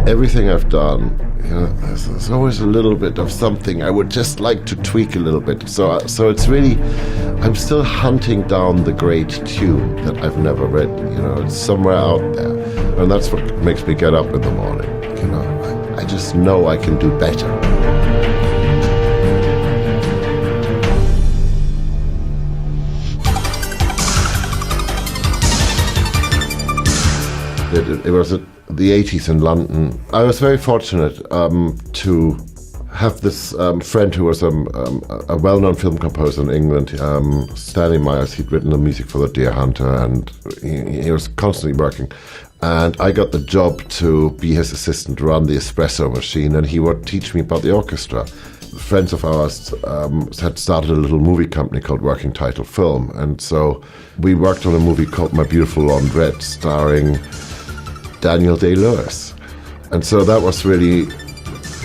everything I've done, there's always a little bit of something I would just like to tweak a little bit. So it's really, I'm still hunting down the great tune that I've never written. It's somewhere out there, and that's what makes me get up in the morning. I just know I can do better. It was the 80s in London. I was very fortunate to have this friend who was a well-known film composer in England, Stanley Myers. He'd written the music for The Deer Hunter, and he was constantly working. And I got the job to be his assistant, run the espresso machine, and he would teach me about the orchestra. Friends of ours had started a little movie company called Working Title Film, and so we worked on a movie called My Beautiful Laundrette, starring Daniel Day-Lewis. And so that was really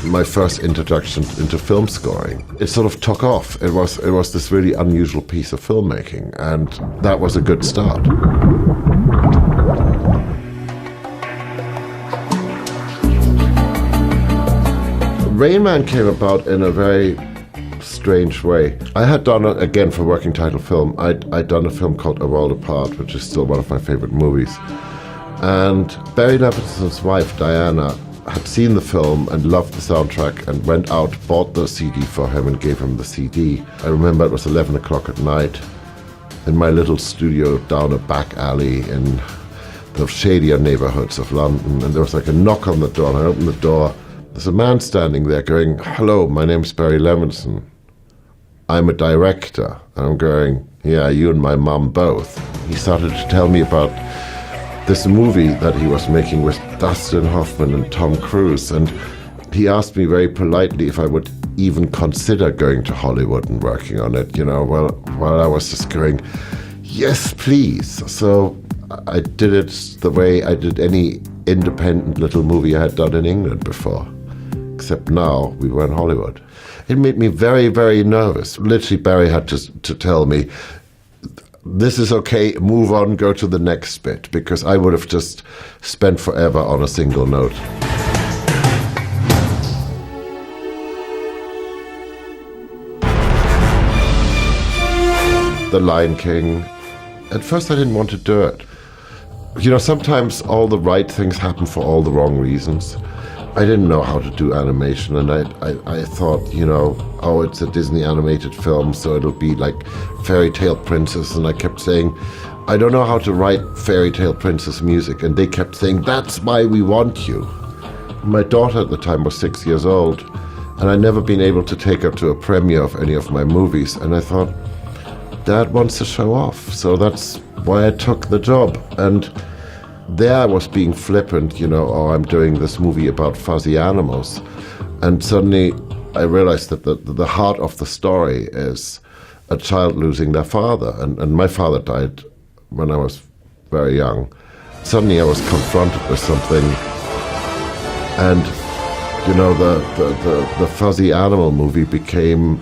my first introduction into film scoring. It sort of took off. It was this really unusual piece of filmmaking, and that was a good start. Rain Man came about in a very strange way. I had done it again for Working Title Film. I'd done a film called A World Apart, which is still one of my favorite movies. And Barry Levinson's wife, Diana, had seen the film and loved the soundtrack and went out, bought the CD for him and gave him the CD. I remember it was 11 o'clock at night in my little studio down a back alley in the shadier neighborhoods of London. And there was like a knock on the door, and I opened the door. There's a man standing there going, "Hello, my name's Barry Levinson. I'm a director." And I'm going, "Yeah, you and my mum both." He started to tell me about this movie that he was making with Dustin Hoffman and Tom Cruise. And he asked me very politely if I would even consider going to Hollywood and working on it, while I was just going, "Yes, please." So I did it the way I did any independent little movie I had done in England before. Except now we were in Hollywood. It made me very, very nervous. Literally, Barry had to tell me, "This is okay, move on, go to the next bit," because I would have just spent forever on a single note. The Lion King. At first I didn't want to do it. Sometimes all the right things happen for all the wrong reasons. I didn't know how to do animation, and I thought, it's a Disney animated film, so it'll be like Fairy Tale Princess, and I kept saying, "I don't know how to write Fairy Tale Princess music," and they kept saying, "That's why we want you." My daughter at the time was 6 years old, and I'd never been able to take her to a premiere of any of my movies, and I thought, Dad wants to show off, so that's why I took the job. And there I was being flippant, I'm doing this movie about fuzzy animals. And suddenly I realized that the heart of the story is a child losing their father. And my father died when I was very young. Suddenly I was confronted with something. And, the fuzzy animal movie became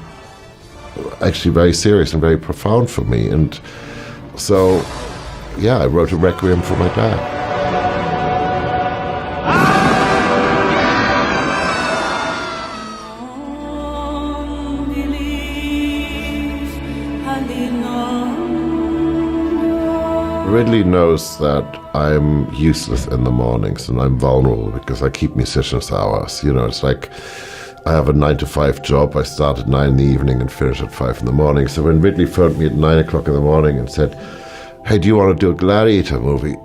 actually very serious and very profound for me. And so, I wrote a requiem for my dad. Ridley knows that I'm useless in the mornings and I'm vulnerable because I keep musicians' hours. It's like I have a 9-to-5 job. I start at 9 in the evening and finish at 5 in the morning. So when Ridley phoned me at 9 o'clock in the morning and said, "Hey, do you want to do a gladiator movie?"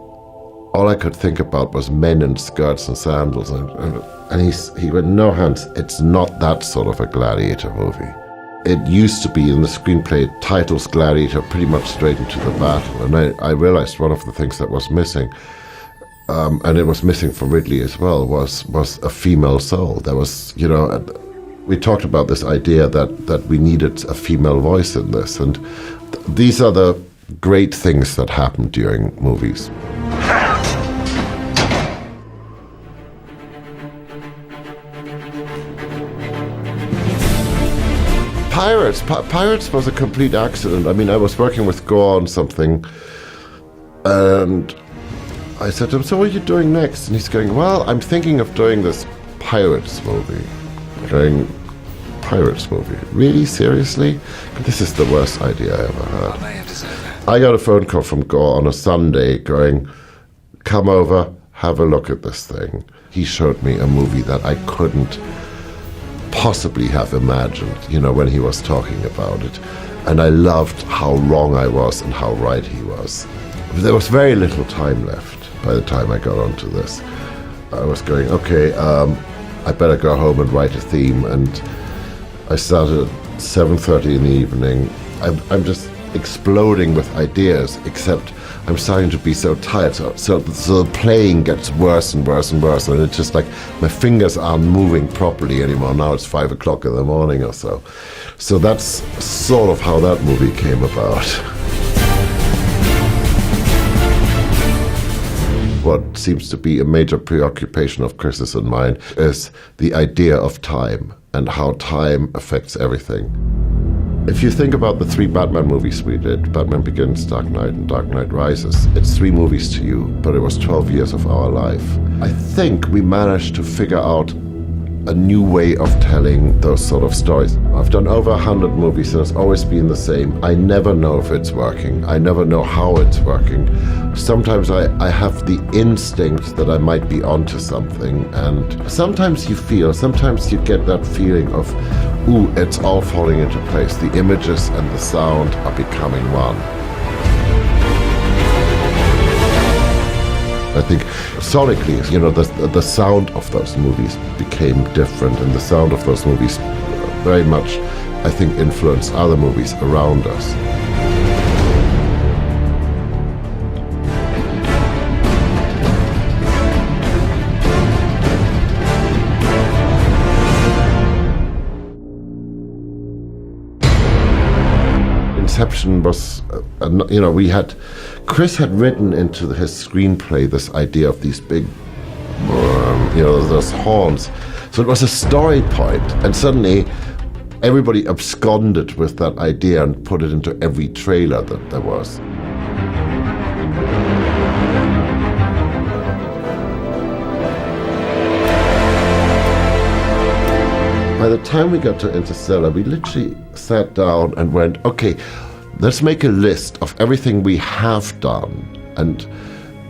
All I could think about was men in skirts and sandals. And he went, "No, Hans, it's not that sort of a gladiator movie." It used to be in the screenplay titles Gladiator pretty much straight into the battle. And I realized one of the things that was missing, and it was missing for Ridley as well, was a female soul. There was, we talked about this idea that we needed a female voice in this. And these are the great things that happen during movies. Pirates was a complete accident. I mean, I was working with Gore on something, and I said to him, so what are you doing next? And he's going, well, I'm thinking of doing this Pirates movie. Going, Pirates movie? Really? Seriously? This is the worst idea I ever heard. I got a phone call from Gore on a Sunday going, come over, have a look at this thing. He showed me a movie that I couldn't possibly have imagined, when he was talking about it. And I loved how wrong I was and how right he was. There was very little time left by the time I got onto this. I was going, okay, I better go home and write a theme. And I started at 7:30 in the evening. I'm just exploding with ideas, except I'm starting to be so tired. So the playing gets worse and worse and worse. And it's just like my fingers aren't moving properly anymore. Now it's 5 o'clock in the morning or so. So that's sort of how that movie came about. What seems to be a major preoccupation of Chris's and mine is the idea of time and how time affects everything. If you think about the 3 Batman movies we did, Batman Begins, Dark Knight, and Dark Knight Rises, it's 3 movies to you, but it was 12 years of our life. I think we managed to figure out a new way of telling those sort of stories. I've done over 100 movies and it's always been the same. I never know if it's working. I never know how it's working. Sometimes I have the instinct that I might be onto something, and sometimes you get that feeling of, ooh, it's all falling into place. The images and the sound are becoming one. I think sonically, the sound of those movies became different, and the sound of those movies very much, I think, influenced other movies around us. Inception was, Chris had written into his screenplay this idea of these big, those horns. So it was a story point, and suddenly everybody absconded with that idea and put it into every trailer that there was. By the time we got to Interstellar, we literally sat down and went, okay, let's make a list of everything we have done and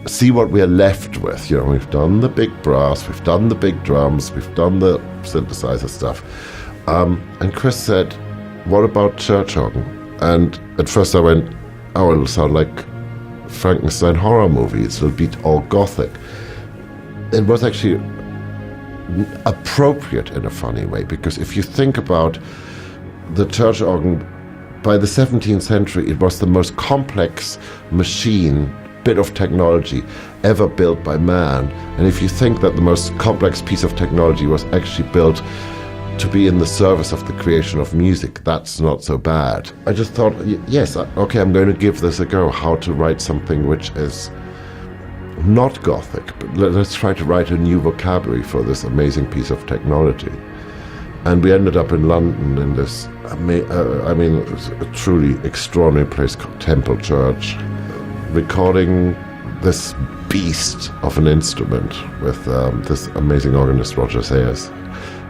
see what we're left with. We've done the big brass, we've done the big drums, we've done the synthesizer stuff. And Chris said, what about church organ? And at first I went, oh, it'll sound like Frankenstein horror movies. It'll be all gothic. It was actually appropriate in a funny way, because if you think about the church organ, by the 17th century, it was the most complex bit of technology ever built by man. And if you think that the most complex piece of technology was actually built to be in the service of the creation of music, that's not so bad. I just thought, yes, okay, I'm going to give this a go, how to write something which is not Gothic, but let's try to write a new vocabulary for this amazing piece of technology. And we ended up in London in this, it was a truly extraordinary place called Temple Church, recording this beast of an instrument with this amazing organist, Roger Sayers.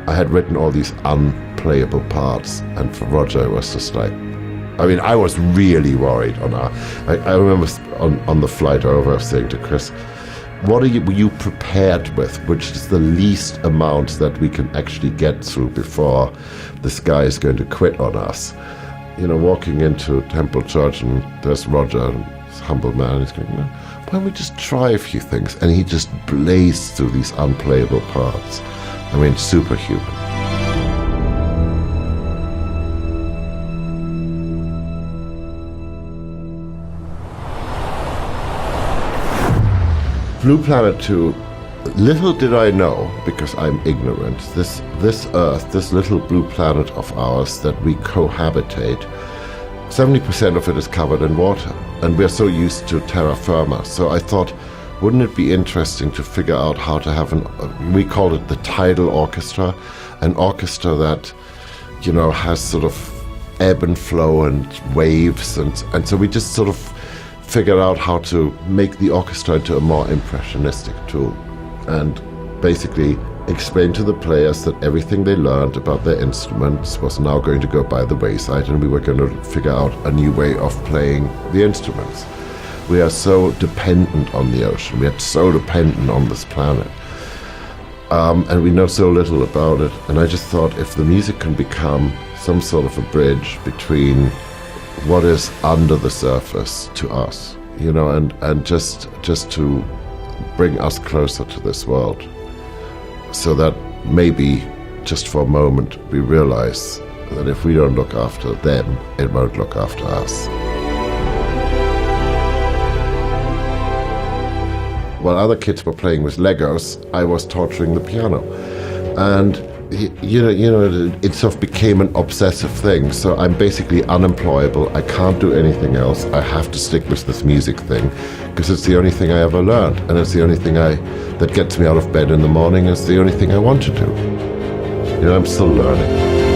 I had written all these unplayable parts, and for Roger it was just like, I was really worried I remember on the flight over saying to Chris, what were you prepared with, which is the least amount that we can actually get through before this guy is going to quit on us? Walking into Temple Church and there's Roger, this humble man, he's going, why don't we just try a few things? And he just blazed through these unplayable parts. Superhuman. Blue Planet 2, little did I know, because I'm ignorant, this Earth, this little blue planet of ours that we cohabitate, 70% of it is covered in water, and we're so used to terra firma. So I thought, wouldn't it be interesting to figure out how to have we called it the tidal orchestra, an orchestra that, has sort of ebb and flow and waves, and so we just sort of figured out how to make the orchestra into a more impressionistic tool, and basically explain to the players that everything they learned about their instruments was now going to go by the wayside, and we were going to figure out a new way of playing the instruments. We are so dependent on the ocean. We are so dependent on this planet. And we know so little about it. And I just thought if the music can become some sort of a bridge between what is under the surface to us, you know, and just to bring us closer to this world, so that maybe just for a moment we realize that if we don't look after them, it won't look after us. While other kids were playing with Legos, I was torturing the piano. And it sort of became an obsessive thing. So I'm basically unemployable. I can't do anything else. I have to stick with this music thing because it's the only thing I ever learned. And it's the only thing that gets me out of bed in the morning. It's the only thing I want to do. I'm still learning.